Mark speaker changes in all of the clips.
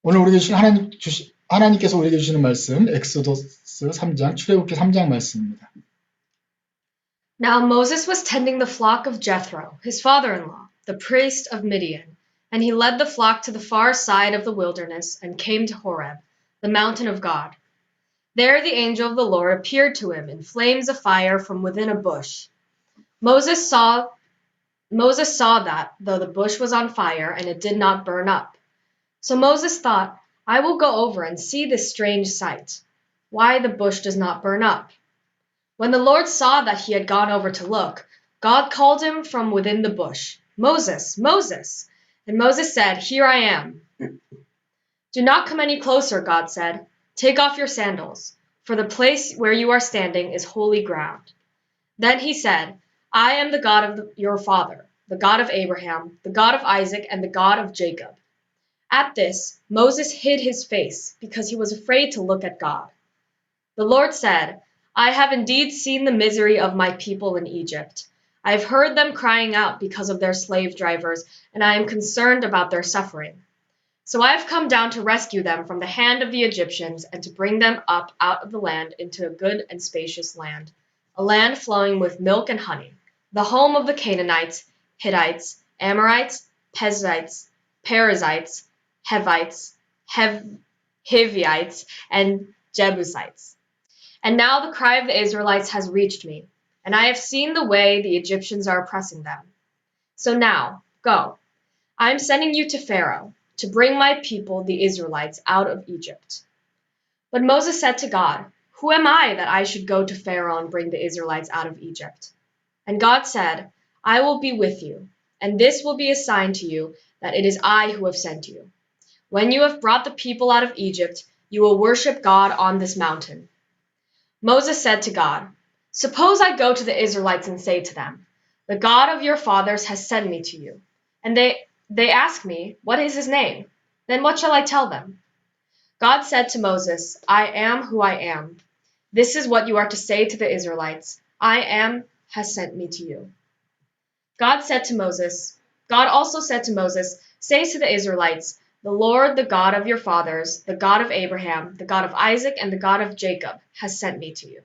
Speaker 1: 오늘 하나님께서 우리에게 주시는 말씀, 엑소더스 3장, 출애굽기 3장 말씀입니다.
Speaker 2: Now Moses was tending the flock of Jethro, his father-in-law, the priest of Midian, and he led the flock to the far side of the wilderness and came to Horeb, the mountain of God. There the angel of the Lord appeared to him in flames of fire from within a bush. Moses saw that, though the bush was on fire and it did not burn up. So Moses thought, I will go over and see this strange sight, why the bush does not burn up. When the Lord saw that he had gone over to look, God called him from within the bush, Moses, Moses! And Moses said, Here I am. Do not come any closer, God said. Take off your sandals, for the place where you are standing is holy ground. Then he said, I am the God of your father, the God of Abraham, the God of Isaac, and the God of Jacob. At this, Moses hid his face, because he was afraid to look at God. The Lord said, I have indeed seen the misery of my people in Egypt. I have heard them crying out because of their slave drivers, and I am concerned about their suffering. So I have come down to rescue them from the hand of the Egyptians and to bring them up out of the land into a good and spacious land, a land flowing with milk and honey, the home of the Canaanites, Hittites, Amorites, Perizzites, Perizzites, Hivites, Hivites, and Jebusites. And now the cry of the Israelites has reached me, and I have seen the way the Egyptians are oppressing them. So now, go. I am sending you to Pharaoh, to bring my people, the Israelites, out of Egypt. But Moses said to God, Who am I that I should go to Pharaoh and bring the Israelites out of Egypt? And God said, I will be with you, and this will be a sign to you that it is I who have sent you. When you have brought the people out of Egypt, you will worship God on this mountain. Moses said to God, Suppose I go to the Israelites and say to them, The God of your fathers has sent me to you. And they ask me, What is his name? Then what shall I tell them? God said to Moses, I am who I am. This is what you are to say to the Israelites. I am has sent me to you. God also said to Moses, Say to the Israelites, The Lord, the God of your fathers, the God of Abraham, the God of Isaac, and the God of Jacob, has sent me to you.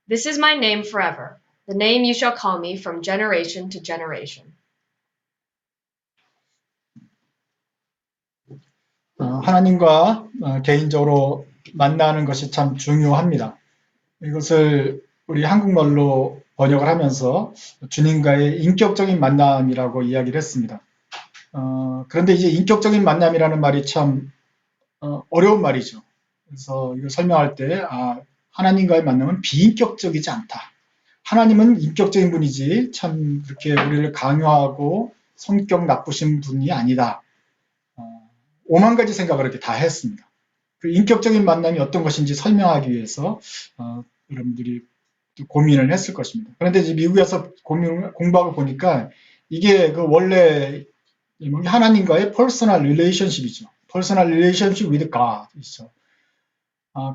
Speaker 2: This is my name forever, the name you shall call me from generation to generation.
Speaker 1: 하나님과 개인적으로 만나는 것이 참 중요합니다. 이것을 우리 한국말로 번역을 하면서 주님과의 인격적인 만남이라고 이야기를 했습니다. 그런데 이제 인격적인 만남이라는 말이 참 어려운 말이죠. 그래서 이걸 설명할 때 하나님과의 만남은 비인격적이지 않다. 하나님은 인격적인 분이지 참 그렇게 우리를 강요하고 성격 나쁘신 분이 아니다. 5만 가지 생각을 이렇게 다 했습니다. 그 인격적인 만남이 어떤 것인지 설명하기 위해서 여러분들이 고민을 했을 것입니다. 그런데 이제 미국에서 공부하고 보니까 이게 그 원래 하나님과의 퍼스널 릴레이션십이죠. 퍼스널 릴레이션십 with God이죠.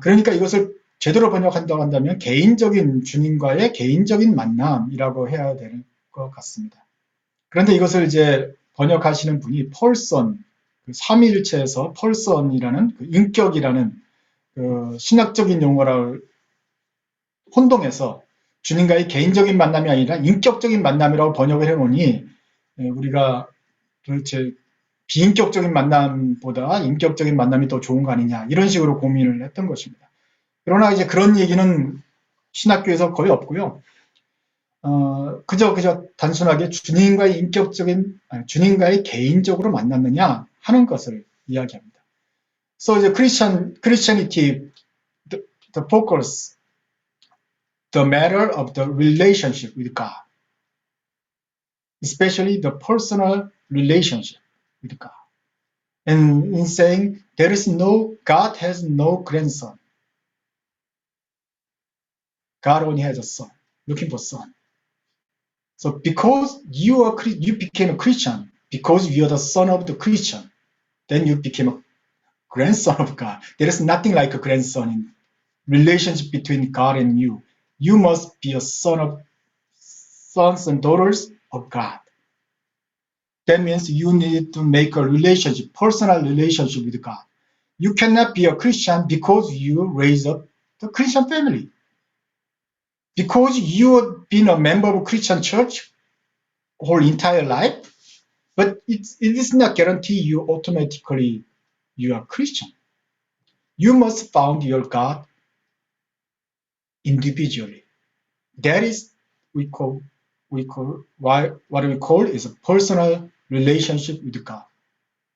Speaker 1: 그러니까 이것을 제대로 번역한다고 한다면 개인적인 주님과의 개인적인 만남이라고 해야 될 것 같습니다. 그런데 이것을 이제 번역하시는 분이 펄선, 그 삼위일체에서 펄선이라는 그 인격이라는 그 신학적인 용어를 혼동해서 주님과의 개인적인 만남이 아니라 인격적인 만남이라고 번역을 해놓으니 우리가 도대체 비인격적인 만남보다 인격적인 만남이 더 좋은 거 아니냐 이런 식으로 고민을 했던 것입니다. 그러나 이제 그런 얘기는 신학교에서 거의 없고요. 그저 단순하게 주님과의 개인적으로 만났느냐 하는 것을 이야기합니다. So the Christianity, the focus, the matter of the relationship with God, especially the personal relationship with God. And in saying God has no grandson. God only has a son, looking for son. So because you became a Christian, because you are the son of the Christian, then you became a grandson of God. There is nothing like a grandson in relationship between God and you. You must be a sons and daughters of God. That means you need to make a relationship, personal relationship with God. You cannot be a Christian because you raise up the Christian family. Because you have been a member of a Christian church whole entire life, but it is not guarantee you automatically you are Christian. You must found your God individually. That is what we call is a personal relationship with God.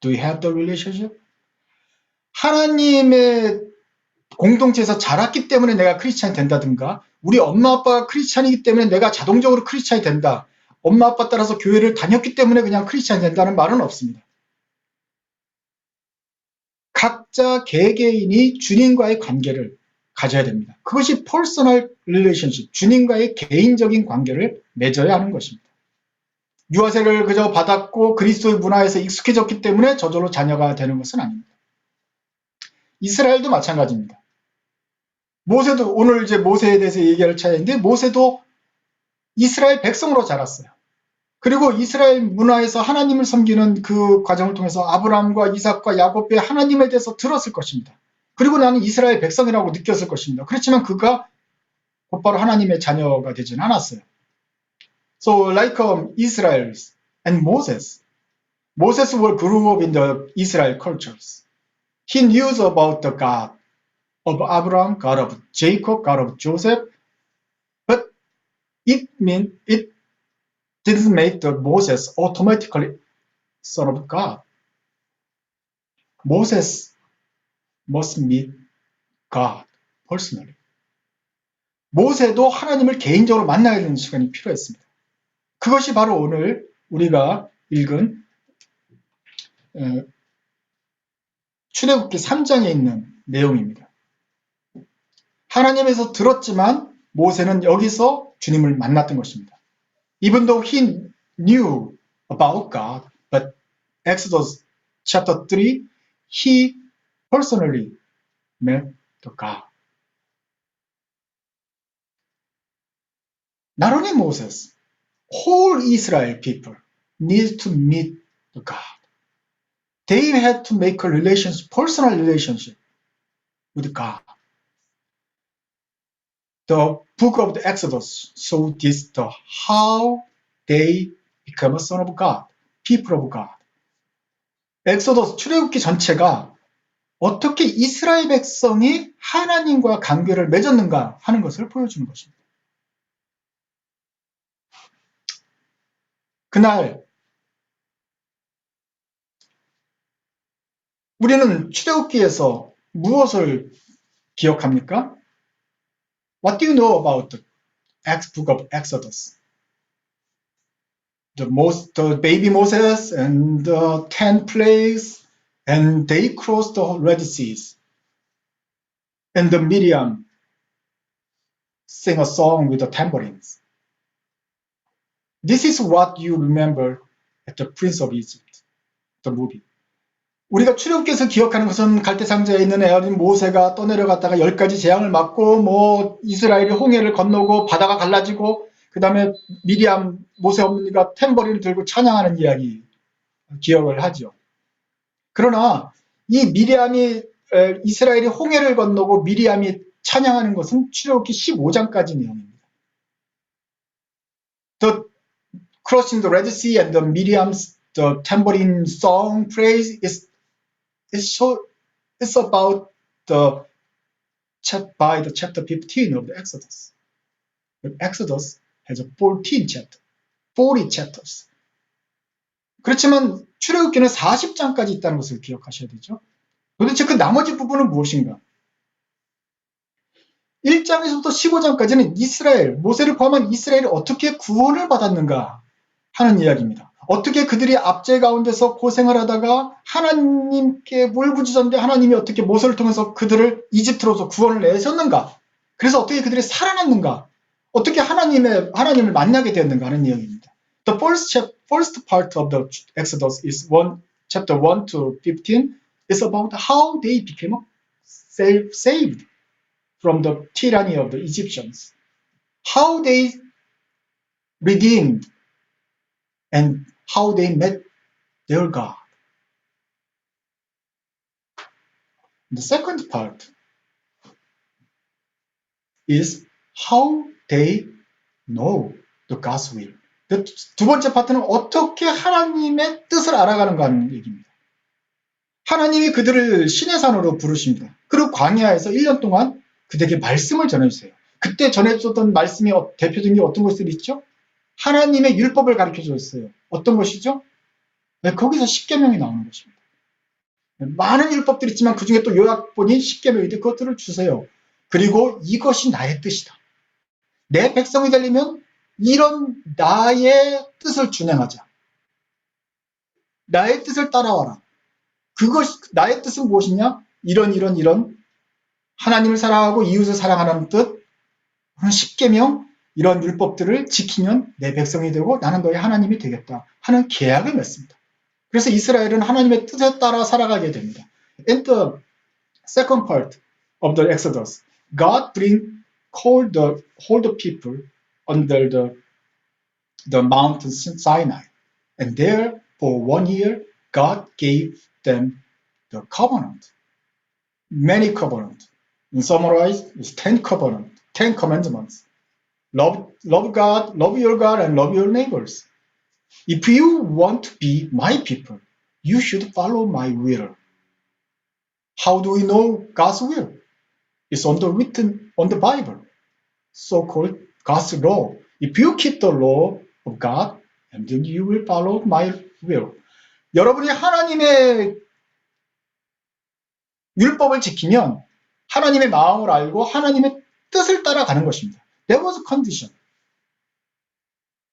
Speaker 1: Do you have the relationship? 하나님의 공동체에서 자랐기 때문에 내가 크리스찬이 된다든가, 우리 엄마 아빠가 크리스찬이기 때문에 내가 자동적으로 크리스찬이 된다. 엄마 아빠 따라서 교회를 다녔기 때문에 그냥 크리스찬이 된다는 말은 없습니다. 각자 개개인이 주님과의 관계를 가져야 됩니다. 그것이 퍼스널 릴레이션십, 주님과의 개인적인 관계를 맺어야 하는 것입니다. 유아세를 그저 받았고 그리스도의 문화에서 익숙해졌기 때문에 저절로 자녀가 되는 것은 아닙니다. 이스라엘도 마찬가지입니다. 모세도 오늘 이제 모세에 대해서 얘기할 차례인데 모세도 이스라엘 백성으로 자랐어요. 그리고 이스라엘 문화에서 하나님을 섬기는 그 과정을 통해서 아브라함과 이삭과 야곱의 하나님에 대해서 들었을 것입니다. 그리고 나는 이스라엘 백성이라고 느꼈을 것입니다. 그렇지만 그가 곧바로 하나님의 자녀가 되지는 않았어요. So like Israelis and Moses. Moses grew up in the Israel cultures. He knew about the God of Abraham, God of Jacob, God of Joseph, but it didn't make the Moses automatically son of God. Moses must meet God personally. 모세도 하나님을 개인적으로 만나야 되는 시간이 필요했습니다. 그것이 바로 오늘 우리가 읽은 출애굽기 3장에 있는 내용입니다. 하나님에서 들었지만 모세는 여기서 주님을 만났던 것입니다. Even though he knew about God, but Exodus chapter 3, he personally met the God. Not only Moses, whole Israel people need to meet the God. They had to make a personal relationship with God. The book of the Exodus shows this how they become a son of God, people of God. 엑소더스 출애굽기 전체가 어떻게 이스라엘 백성이 하나님과 관계를 맺었는가 하는 것을 보여주는 것입니다. 그날 우리는 출애굽기에서 무엇을 기억합니까? What do you know about the book of Exodus? The baby Moses and the 10 plagues, and they crossed the Red Seas. And the Miriam sang a song with the tambourines. This is what you remember at the Prince of Egypt, the movie. 우리가 출애굽기에서 기억하는 것은 갈대상자에 있는 어린 모세가 떠내려갔다가 10가지 재앙을 맞고 이스라엘이 홍해를 건너고 바다가 갈라지고 그 다음에 미리암 모세 어머니가 탬버린을 들고 찬양하는 이야기 기억을 하죠. 그러나 이 미리암이 이스라엘이 홍해를 건너고 미리암이 찬양하는 것은 출애굽기 15장까지 내용입니다. The crossing the Red Sea and the Miriam's the tambourine song praise is it's about by the chapter 15 of the Exodus. The Exodus has 14 chapters, 40 chapters. 그렇지만 출애굽기는 40장까지 있다는 것을 기억하셔야 되죠. 도대체 그 나머지 부분은 무엇인가? 1장에서부터 15장까지는 이스라엘, 모세를 포함한 이스라엘이 어떻게 구원을 받았는가 하는 이야기입니다. 어떻게 그들이 압제 가운데서 고생을 하다가 하나님께 울부짖었는데 하나님이 어떻게 모세를 통해서 그들을 이집트로서 구원을 내셨는가? 그래서 어떻게 그들이 살아났는가? 어떻게 하나님을 만나게 되었는가 하는 이야기입니다. The first part of the Exodus is chapter 1 to 15 is about how they became saved from the tyranny of the Egyptians. How they redeemed and how they met their God. The second part is how they know the God's will. 두 번째 파트는 어떻게 하나님의 뜻을 알아가는가 하는 얘기입니다. 하나님이 그들을 신의 산으로 부르십니다. 그리고 광야에서 1년 동안 그들에게 말씀을 전해주세요. 그때 전해줬던 말씀이 대표적인 게 어떤 것들이 있죠? 하나님의 율법을 가르쳐 줬어요. 어떤 것이죠? 네, 거기서 십계명이 나오는 것입니다. 많은 율법들이 있지만 그 중에 또 요약본이 십계명인데 그것들을 주세요. 그리고 이것이 나의 뜻이다. 내 백성이 되려면 이런 나의 뜻을 준행하자. 나의 뜻을 따라와라. 나의 뜻은 무엇이냐? 이런 하나님을 사랑하고 이웃을 사랑하는 뜻, 그런 십계명, 이런 율법들을 지키면 내 백성이 되고 나는 너의 하나님이 되겠다 하는 계약을 맺습니다. 그래서 이스라엘은 하나님의 뜻에 따라 살아가게 됩니다. In the second part of the Exodus, God called the whole people under the mountain Sinai, and there for 1 year God gave them the covenant, many covenant. In summarize, it's 10 covenant, 10 commandments. Love God, love your God, and love your neighbors. If you want to be my people, you should follow my will. How do we know God's will? It's written on the Bible, so-called God's law. If you keep the law of God, and then you will follow my will. 여러분이 하나님의 율법을 지키면 하나님의 마음을 알고 하나님의 뜻을 따라가는 것입니다. There was a condition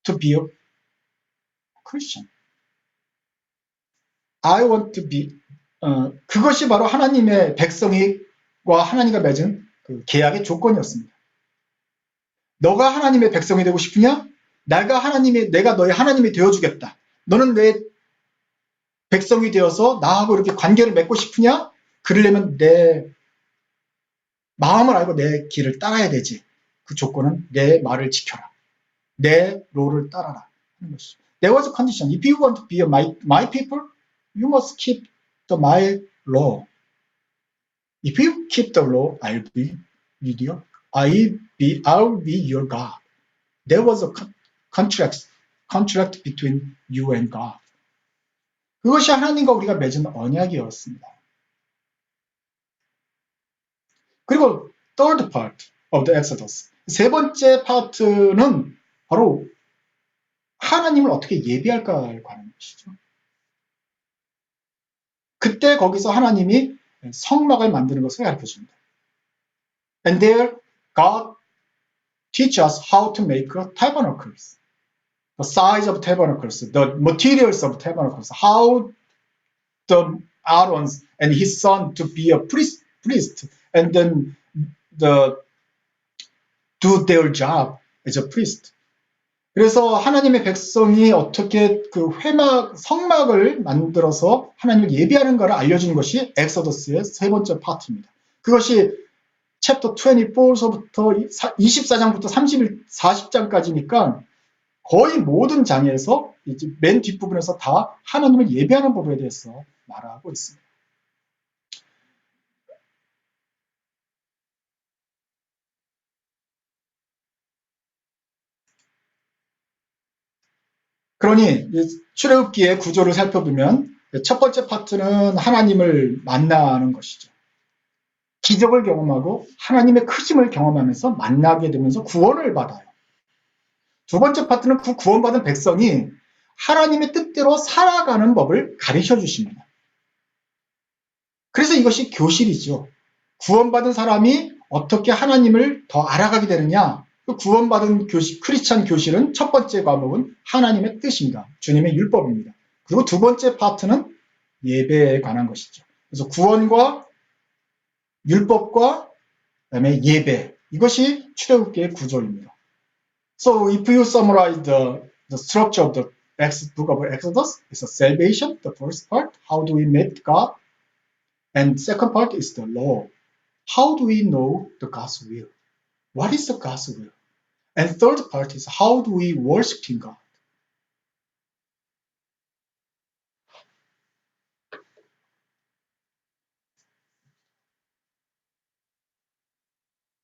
Speaker 1: to be a Christian. I want to be 그것이 바로 하나님의 백성과 하나님과 맺은 그 계약의 조건이었습니다. 너가 하나님의 백성이 되고 싶으냐? 내가 너의 하나님이 되어주겠다. 너는 내 백성이 되어서 나하고 이렇게 관계를 맺고 싶으냐? 그러려면 내 마음을 알고 내 길을 따라야 되지. 그 조건은 내 말을 지켜라. 내 롤을 따라라. 하는 것이죠. There was a condition. If you want to be my people, you must keep my law. If you keep the law, I'll be with you. I'll be your God. There was a contract between you and God. 그것이 하나님과 우리가 맺은 언약이었습니다. 그리고 third part of the Exodus. 세 번째 파트는 바로 하나님을 어떻게 예비할까에 관한 것이죠. 그때 거기서 하나님이 성막을 만드는 것을 가르쳐 줍니다. And there God teach us how to make tabernacles. The size of tabernacles, the materials of tabernacles, how the Aaron and his son to be a priest, and then do their job as a priest. 그래서 하나님의 백성이 어떻게 그 성막을 만들어서 하나님을 예비하는 것을 알려주는 것이 엑소더스의 세 번째 파트입니다. 그것이 챕터 24서부터 24장부터 40장까지니까 거의 모든 장에서 이제 맨 뒷부분에서 다 하나님을 예배하는 법에 대해서 말하고 있습니다. 그러니 출애굽기의 구조를 살펴보면 첫 번째 파트는 하나님을 만나는 것이죠. 기적을 경험하고 하나님의 크심을 경험하면서 만나게 되면서 구원을 받아요. 두 번째 파트는 그 구원받은 백성이 하나님의 뜻대로 살아가는 법을 가르쳐 주십니다. 그래서 이것이 교실이죠. 구원받은 사람이 어떻게 하나님을 더 알아가게 되느냐. 그 구원받은 크리스찬 교실은 첫 번째 과목은 하나님의 뜻입니다. 주님의 율법입니다. 그리고 두 번째 파트는 예배에 관한 것이죠. 그래서 구원과 율법과 그다음에 예배, 이것이 출애굽기의 구조입니다. So if you summarize the structure of the book of Exodus, it's a salvation, the first part, how do we meet God? And second part is the law. How do we know the God's will? What is the God's will? And third part is how do we worship in God?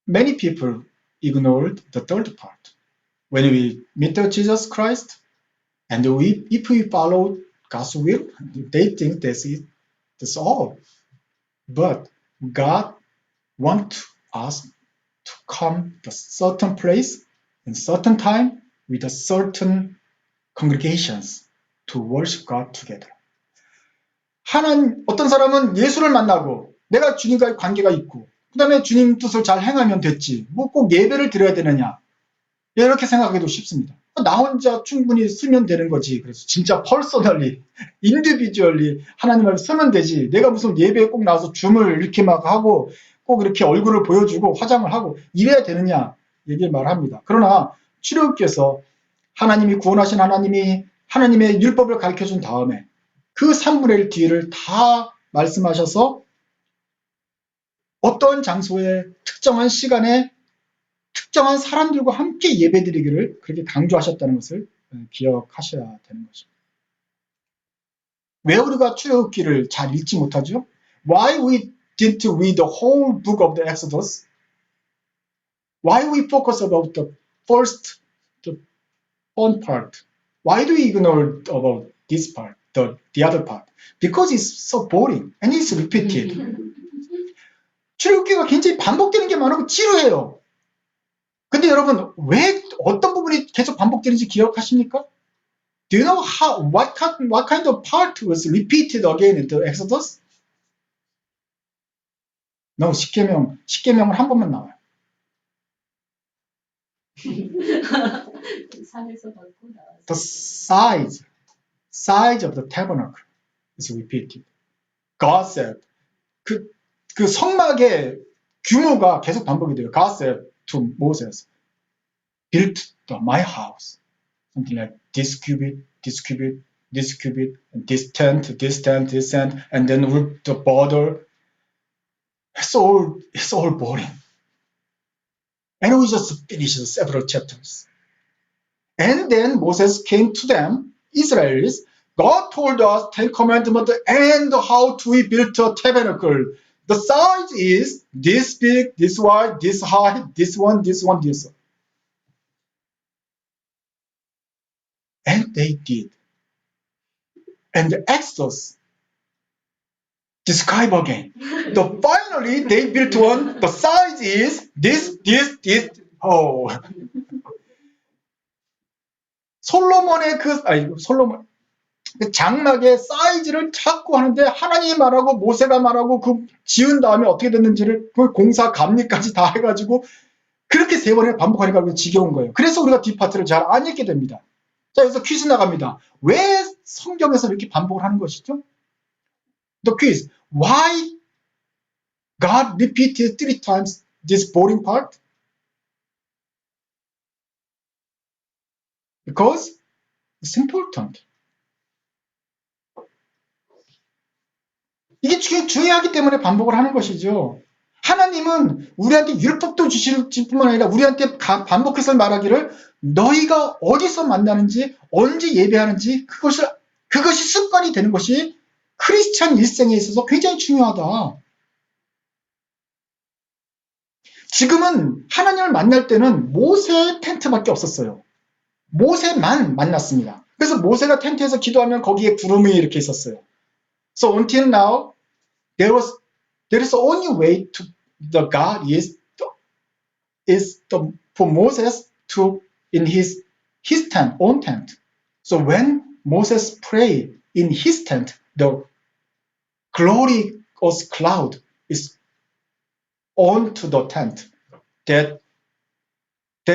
Speaker 1: many people ignored the third part. When we meet Jesus Christ, and if we follow God's will, they think that's it, that's all. But God wants us to come to a certain place in certain time with a certain congregations to worship God together. 어떤 사람은 예수를 만나고 내가 주님과의 관계가 있고 그 다음에 주님 뜻을 잘 행하면 됐지. 뭐 꼭 예배를 드려야 되느냐. 이렇게 생각하기도 쉽습니다. 나 혼자 충분히 쓰면 되는 거지. 그래서 진짜 퍼스널리, 인디비주얼리 하나님 앞에 쓰면 되지. 내가 무슨 예배에 꼭 나와서 줌을 이렇게 막 하고 꼭 이렇게 얼굴을 보여주고 화장을 하고 이래야 되느냐 얘기를 말합니다. 그러나 출애굽께서 하나님이 구원하신 하나님이 하나님의 율법을 가르쳐준 다음에 그 3분의 1 뒤를 다 말씀하셔서 어떤 장소에 특정한 시간에 특정한 사람들과 함께 예배드리기를 그렇게 강조하셨다는 것을 기억하셔야 되는 것입니다. 왜 우리가 출애굽기를 잘 읽지 못하죠? Why we didn't read the whole book of the Exodus? Why we focus about the first, the fun part? Why do we ignore about this part, the other part? Because it's so boring and it's repeated. 출애굽기가 굉장히 반복되는 게 많고 지루해요. 근데 여러분 왜 어떤 부분이 계속 반복되는지 기억하십니까? Do you know what kind of part was repeated again in the Exodus? No, 십계명은 한 번만 나와요. The size of the tabernacle is repeated. God said, 그 성막의 규모가 계속 반복이 돼요. God said to Moses, build my house. Something like this cubit, this cubit, this cubit, and this tent, this tent, this tent, and then with the border. It's all boring. And we just finished several chapters. And then Moses came to them, Israelis. God told us 10 commandments and how to we built a tabernacle. The size is this big, this wide, this high, this one, this one, this one. And they did. And the Exodus describe again. Finally, they built one. The size is this. Oh. 솔로몬의 장막의 사이즈를 찾고 하는데 하나님이 말하고 모세가 말하고 그 지은 다음에 어떻게 됐는지를 그 공사 감리까지 다 해가지고 그렇게 3번을 반복하니까 지겨운 거예요. 그래서 우리가 뒷파트를 잘 안 읽게 됩니다. 자, 여기서 퀴즈 나갑니다. 왜 성경에서 이렇게 반복을 하는 것이죠? The quiz. Why God repeated 3 times this boring part? Because it's important. 이게 중요하기 때문에 반복을 하는 것이죠. 하나님은 우리한테 율법도 주실 뿐만 아니라 우리한테 반복해서 말하기를 너희가 어디서 만나는지 언제 예배하는지 그것이 습관이 되는 것이 크리스찬 일생에 있어서 굉장히 중요하다. 지금은 하나님을 만날 때는 모세의 텐트밖에 없었어요. 모세만 만났습니다. 그래서 모세가 텐트에서 기도하면 거기에 구름이 이렇게 있었어요. So until now, there is only way to the God for Moses to in his tent, own tent. So when Moses prayed in his tent, the glorious cloud is onto the tent. That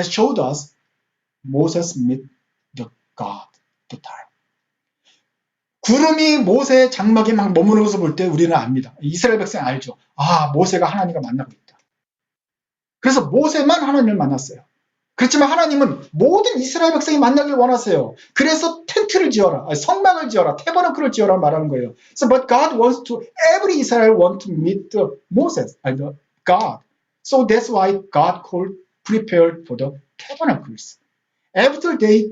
Speaker 1: showed us Moses met the God the time. 구름이 모세의 장막에 막 머무는 것을 볼 때 우리는 압니다. 이스라엘 백성이 알죠. 아, 모세가 하나님과 만나고 있다. 그래서 모세만 하나님을 만났어요. 그렇지만 하나님은 모든 이스라엘 백성이 만나길 원하세요. 그래서 텐트를 지어라, 성막을 지어라, 태버너클을 지어라 말하는 거예요. So, but God wants to, every Israel want to meet the Moses, the God. So that's why God prepared for the tabernacles. After they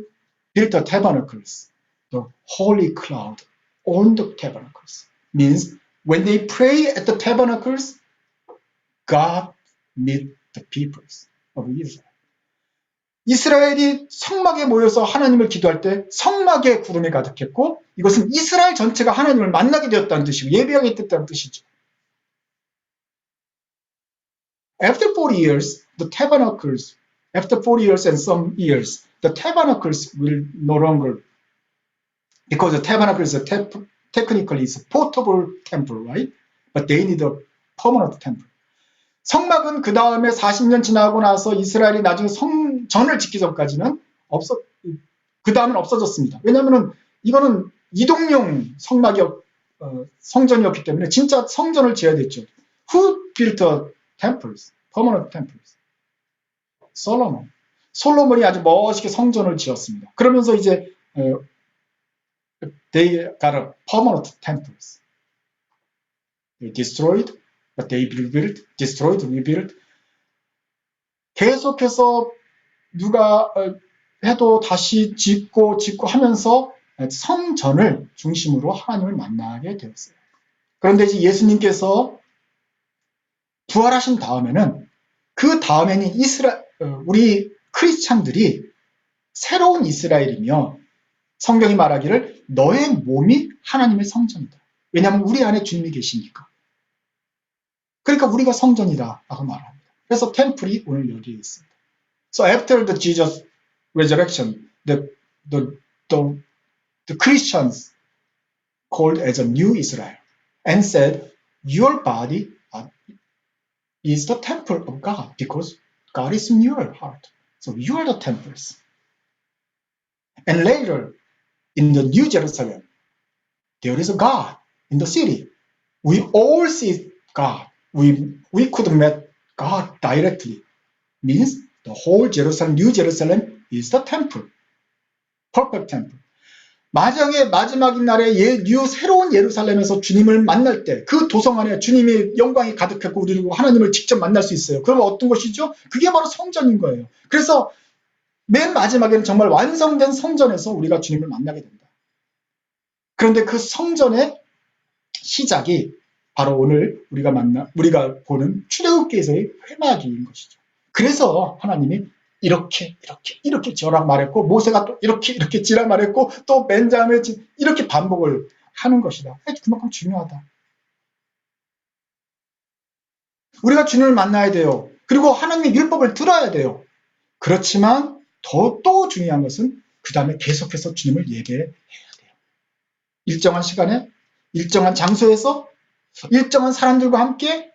Speaker 1: built the tabernacles, the holy cloud on the tabernacles means when they pray at the tabernacles, God meet the peoples of Israel. 이스라엘이 성막에 모여서 하나님을 기도할 때 성막에 구름이 가득했고 이것은 이스라엘 전체가 하나님을 만나게 되었다는 뜻이고 예배하게 됐다는 뜻이죠. After 40 years, the tabernacles, after 40 years and some years, the tabernacles will no longer, because the tabernacle is technically is a portable temple, right? But they need a permanent temple. 성막은 그 다음에 40년 지나고 나서 이스라엘이 나중에 성전을 짓기 전까지는 그 다음은 없어졌습니다. 왜냐하면 이거는 이동용 성전이었기 때문에 진짜 성전을 지어야 됐죠. Who built a temples, permanent temples? 솔로몬. 솔로몬이 아주 멋있게 성전을 지었습니다. 그러면서 이제 they got a permanent temples. They destroyed, but they rebuilt, destroyed, rebuilt. 계속해서 누가 해도 다시 짓고 하면서 성전을 중심으로 하나님을 만나게 되었어요. 그런데 이제 예수님께서 부활하신 다음에는 그 다음에는 우리 크리스찬들이 새로운 이스라엘이며 성경이 말하기를 너의 몸이 하나님의 성전이다. 왜냐하면 우리 안에 주님이 계시니까. 그러니까 우리가 성전이다 라고 말합니다. 그래서 템플이 오늘 여기에 있습니다. So after the Jesus resurrection, the Christians called as a new Israel and said, your body is the temple of God because God is in your heart. So you are the temples. And later, in the New Jerusalem, there is a God in the city. We all see God. We could meet God directly. Means the whole Jerusalem, New Jerusalem is the temple. Perfect temple. 마지막인 날에 새로운 예루살렘에서 주님을 만날 때 그 도성 안에 주님의 영광이 가득했고 우리도 하나님을 직접 만날 수 있어요. 그러면 어떤 것이죠? 그게 바로 성전인 거예요. 그래서 맨 마지막에는 정말 완성된 성전에서 우리가 주님을 만나게 된다. 그런데 그 성전의 시작이 바로 오늘 우리가 보는 출애굽기에서의 회막인 것이죠. 그래서 하나님이 이렇게 지어라 말했고 모세가 또 이렇게 지라 말했고 또 맨 다음에 이렇게 반복을 하는 것이다. 그만큼 중요하다. 우리가 주님을 만나야 돼요. 그리고 하나님의 율법을 들어야 돼요. 그렇지만 또 중요한 것은 그 다음에 계속해서 주님을 예배해야 돼요. 일정한 시간에 일정한 장소에서 일정한 사람들과 함께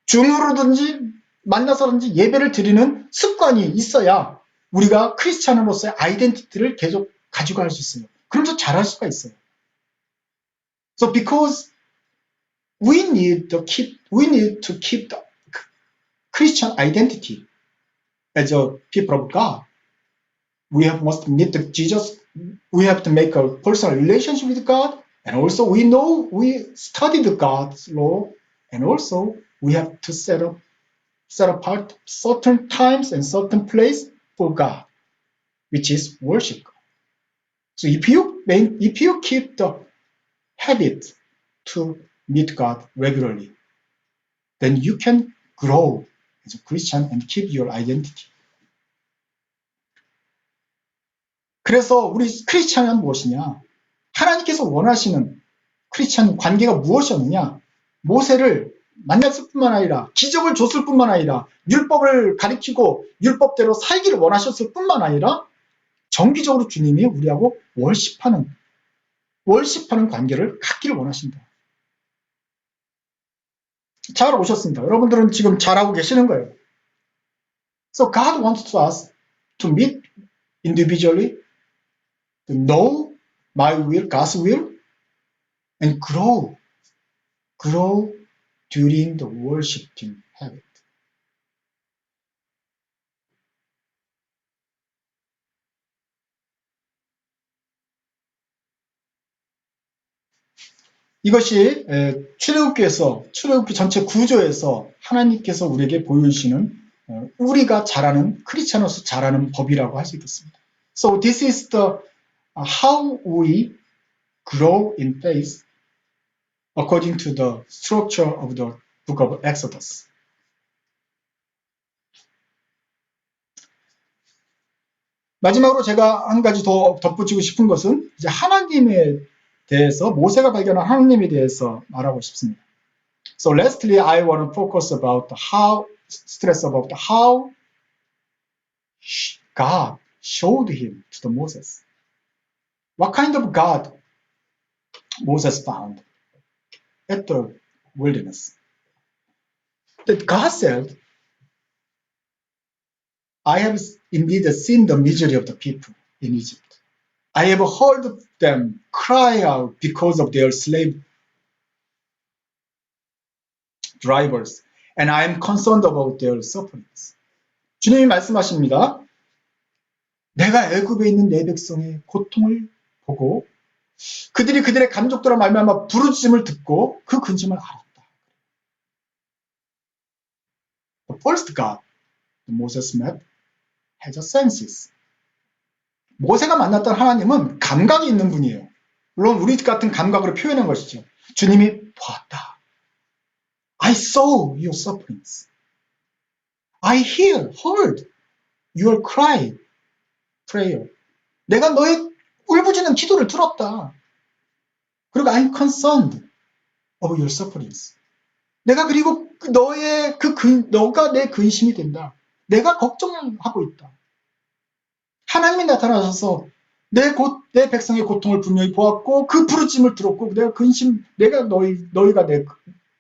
Speaker 1: 줌으로든지 만나서든지 예배를 드리는 습관이 있어야 우리가 크리스찬으로서의 아이덴티티를 계속 가지고 갈 수 있어요. 그러면서 잘할 수가 있어요. So because we need to keep the Christian identity as a people of God. We must meet Jesus. We have to make a personal relationship with God. And also we studied God's law. And also we have to set apart certain times and certain place for God, which is worship. So if you keep the habit to meet God regularly, then you can grow as a Christian and keep your identity. 그래서 우리 크리스찬은 무엇이냐? 하나님께서 원하시는 크리스찬 관계가 무엇이었느냐? 모세를 만났을 뿐만 아니라 기적을 줬을 뿐만 아니라 율법을 가리키고 율법대로 살기를 원하셨을 뿐만 아니라 정기적으로 주님이 우리하고 월십하는 관계를 갖기를 원하신다. 잘 오셨습니다. 여러분들은 지금 잘하고 계시는 거예요. So God wants us to meet individually, to know my will, God's will, and grow during the worshiping habit. 이것이 출애굽기 전체 구조에서 하나님께서 우리에게 보여주시는 우리가 잘하는 크리스찬으로서 잘하는 법이라고 할 수 있겠습니다. So this is the how we grow in faith according to the structure of the book of Exodus. 마지막으로 제가 한 가지 더 덧붙이고 싶은 것은 이제 하나님에 대해서 모세가 발견한 하나님에 대해서 말하고 싶습니다. So lastly, I want to focus about stress about how God showed him to the Moses. What kind of God Moses found at the wilderness? That God said, I have indeed seen the misery of the people in Egypt. I have heard them cry out because of their slave drivers, and I am concerned about their sufferings. 주님이 말씀하십니다. 내가 애굽에 있는 내 백성의 고통을 보고 그들이 그들의 감족들과 말미암아 부르짖음을 듣고 그 근심을 알았다. The first God Moses met has a senses. 모세가 만났던 하나님은 감각이 있는 분이에요. 물론 우리 같은 감각으로 표현한 것이죠. 주님이 보았다. I saw your sufferings. I heard your cry, prayer. 내가 너의 울부짖는 기도를 들었다. 그리고 I'm concerned of your sufferings. 내가 그리고 너가 내 근심이 된다. 내가 걱정하고 있다. 하나님이 나타나셔서 내 백성의 고통을 분명히 보았고 그 부르짖음을 들었고 내가 너희가 내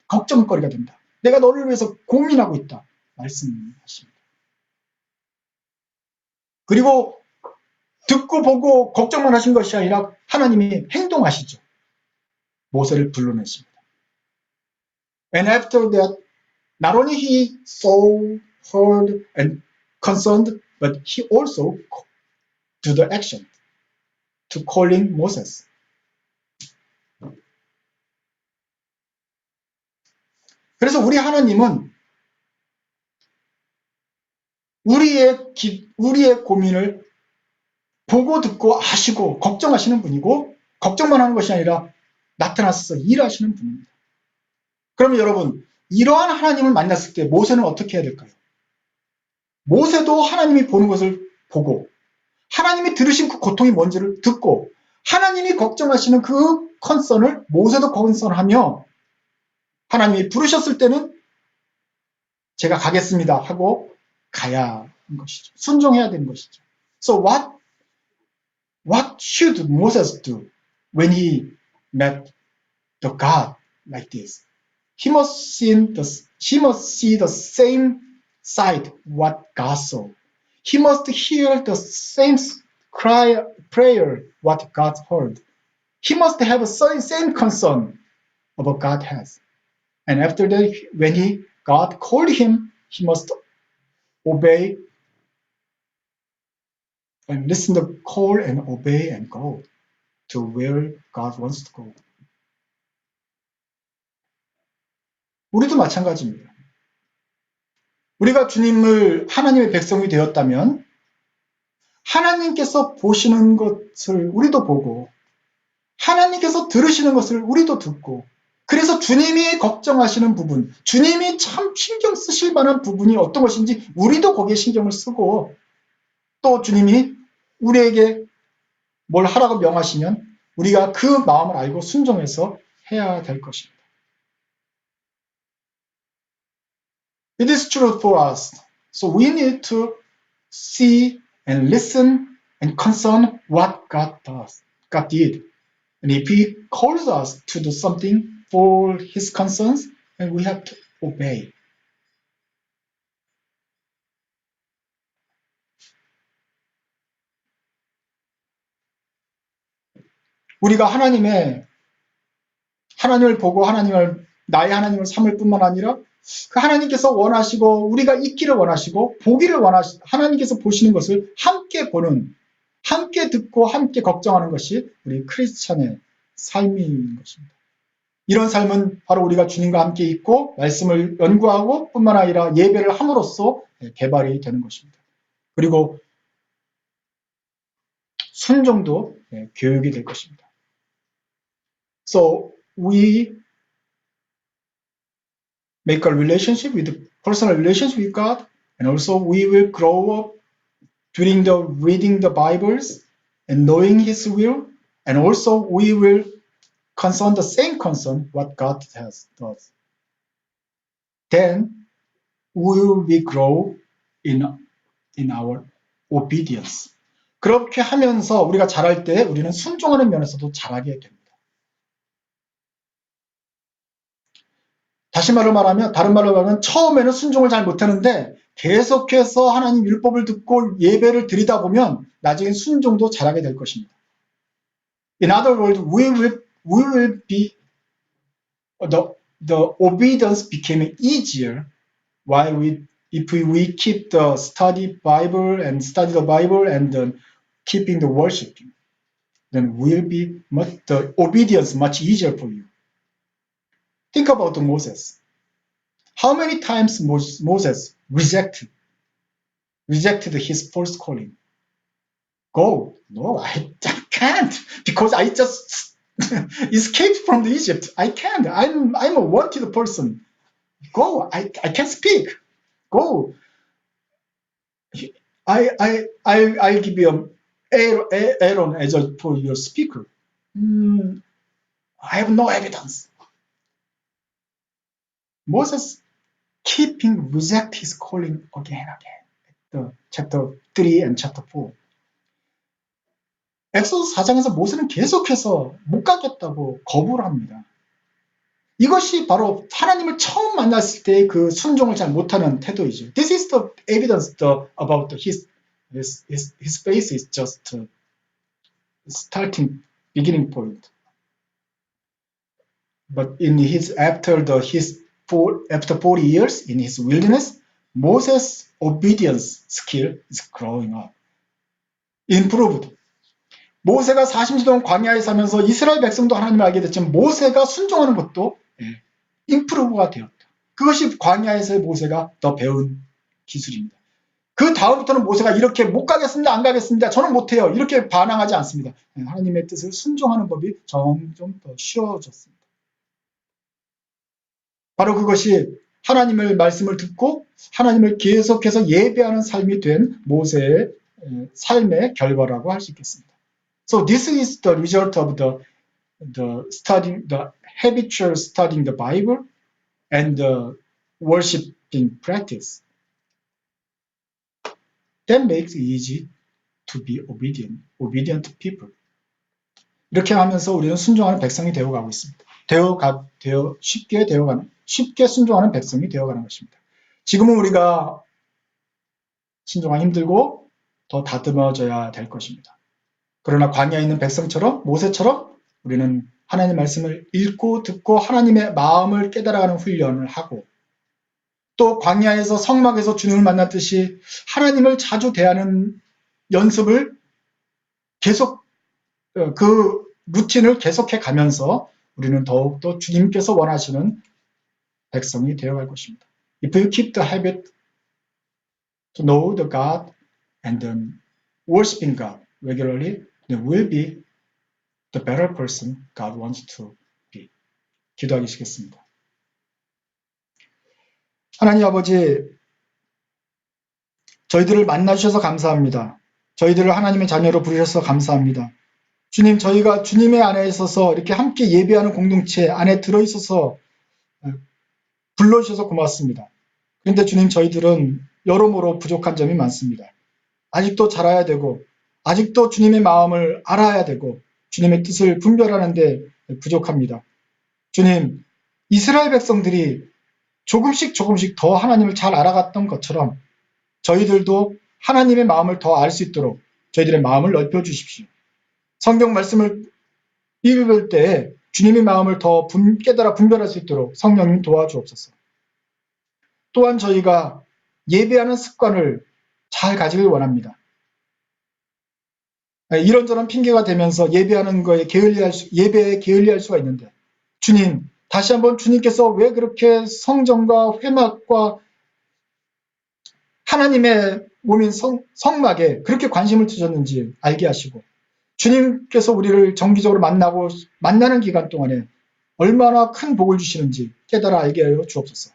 Speaker 1: 걱정거리가 된다. 내가 너를 위해서 고민하고 있다. 말씀하십니다. 그리고 듣고 보고 걱정만 하신 것이 아니라 하나님이 행동하시죠. 모세를 불러내십니다. And after that, not only he saw, heard, and concerned, but he also do the action to calling Moses. 그래서 우리 하나님은 우리의 고민을 보고 듣고 아시고 걱정하시는 분이고 걱정만 하는 것이 아니라 나타나서 일하시는 분입니다. 그러면 여러분, 이러한 하나님을 만났을 때 모세는 어떻게 해야 될까요? 모세도 하나님이 보는 것을 보고 하나님이 들으신 그 고통이 뭔지를 듣고 하나님이 걱정하시는 그 컨선을 모세도 컨선하며 하나님이 부르셨을 때는 제가 가겠습니다 하고 가야 하는 것이죠. 순종해야 되는 것이죠. So what should Moses do when he met the God like this? He must see the same sight what God saw. He must hear the same prayer what God heard. He must have the same concern about God has. And after that, when God called him, he must obey and listen to the call and obey and go to where God wants to go. 우리도 마찬가지입니다. 우리가 하나님의 백성이 되었다면 하나님께서 보시는 것을 우리도 보고 하나님께서 들으시는 것을 우리도 듣고 그래서 주님이 걱정하시는 부분, 주님이 참 신경 쓰실 만한 부분이 어떤 것인지 우리도 거기에 신경을 쓰고 또 주님이 우리에게 뭘 하라고 명하시면 우리가 그 마음을 알고 순종해서 해야 될 것입니다. It is true for us. So we need to see and listen and concern what God does, God did. And if He calls us to do something for His concerns, then we have to obey. 우리가 하나님을 보고 나의 하나님을 삼을 뿐만 아니라 그 하나님께서 원하시고 우리가 있기를 원하시고 보기를 하나님께서 보시는 것을 함께 보는, 함께 듣고 함께 걱정하는 것이 우리 크리스찬의 삶인 것입니다. 이런 삶은 바로 우리가 주님과 함께 있고 말씀을 연구하고 뿐만 아니라 예배를 함으로써 개발이 되는 것입니다. 그리고 순종도 교육이 될 것입니다. So we make a relationship with personal relationship with God, and also we will grow up during the reading the Bibles and knowing His will, and also we will concern the same concern what God has does. Then will we grow in our obedience. 그렇게 하면서 우리가 자랄 때 우리는 순종하는 면에서도 자라게 됩니다. 다른 말로 말하면 처음에는 순종을 잘 못하는데 계속해서 하나님 율법을 듣고 예배를 드리다 보면 나중에 순종도 잘하게 될 것입니다. In other words, we will be the obedience became easier while if we keep the study the Bible and then keeping the worshiping, then will be the obedience much easier for you. Think about Moses. How many times Moses rejected his first calling? Go. No, I can't because I just escaped from Egypt. I can't. I'm a wanted person. Go. I can't speak. Go. I'll give you Aaron as for your speaker. I have no evidence. Moses reject his calling again and again. Chapter 3 and chapter 4. 엑소스 4장에서 모세는 계속해서 못 가겠다고 거부를 합니다. 이것이 바로 하나님을 처음 만났을 때 그 순종을 잘 못하는 태도이죠. This is the evidence about his faith is just beginning point. But in after 40 years in his wilderness, Moses' obedience skill is growing up, improved. 모세가 40년 동안 광야에 사면서 이스라엘 백성도 하나님을 알게 됐지만 모세가 순종하는 것도 임프루브가 되었다. 그것이 광야에서의 모세가 더 배운 기술입니다. 그 다음부터는 모세가 이렇게 못 가겠습니다. 안 가겠습니다. 저는 못해요. 이렇게 반항하지 않습니다. 하나님의 뜻을 순종하는 법이 점점 더 쉬워졌습니다. 바로 그것이 하나님의 말씀을 듣고 하나님을 계속해서 예배하는 삶이 된 모세의 삶의 결과라고 할 수 있겠습니다. So this is the result of the habitual studying the Bible and the worshiping practice. That makes it easy to be obedient people. 이렇게 하면서 우리는 순종하는 백성이 되어가고 있습니다. 쉽게 순종하는 백성이 되어가는 것입니다. 지금은 우리가 순종하기 힘들고 더 다듬어져야 될 것입니다. 그러나 광야에 있는 백성처럼 모세처럼 우리는 하나님의 말씀을 읽고 듣고 하나님의 마음을 깨달아가는 훈련을 하고 또 광야에서 성막에서 주님을 만났듯이 하나님을 자주 대하는 연습을 계속 그 루틴을 계속해 가면서 우리는 더욱더 주님께서 원하시는 백성이 되어갈 것입니다. If you keep the habit to know the God and then worshiping God regularly, then will be the better person God wants to be. 기도하시겠습니다. 하나님 아버지, 저희들을 만나주셔서 감사합니다. 저희들을 하나님의 자녀로 부르셔서 감사합니다. 주님, 저희가 주님의 안에 있어서 이렇게 함께 예배하는 공동체 안에 들어있어서 불러주셔서 고맙습니다. 그런데 주님, 저희들은 여러모로 부족한 점이 많습니다. 아직도 자라야 되고 아직도 주님의 마음을 알아야 되고 주님의 뜻을 분별하는 데 부족합니다. 주님, 이스라엘 백성들이 조금씩 더 하나님을 잘 알아갔던 것처럼 저희들도 하나님의 마음을 더 알 수 있도록 저희들의 마음을 넓혀 주십시오. 성경 말씀을 읽을 때 주님의 마음을 더 깨달아 분별할 수 있도록 성령님 도와주옵소서. 또한 저희가 예배하는 습관을 잘 가지길 원합니다. 이런저런 핑계가 되면서 예배하는 거에 예배에 게을리할 수가 있는데 주님, 다시 한번 주님께서 왜 그렇게 성전과 회막과 하나님의 몸인 성막에 그렇게 관심을 두셨는지 알게 하시고 주님께서 우리를 정기적으로 만나는 기간 동안에 얼마나 큰 복을 주시는지 깨달아 알게 하여 주옵소서.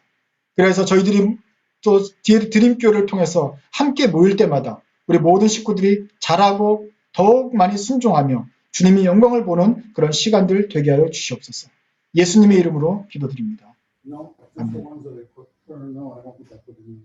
Speaker 1: 그래서 저희들이 또 드림교를 통해서 함께 모일 때마다 우리 모든 식구들이 잘하고 더욱 많이 순종하며 주님의 영광을 보는 그런 시간들 되게 하여 주시옵소서. 예수님의 이름으로 기도드립니다.
Speaker 3: No, just the
Speaker 1: 아멘.
Speaker 3: ones that I put, or no, I don't think I put it in.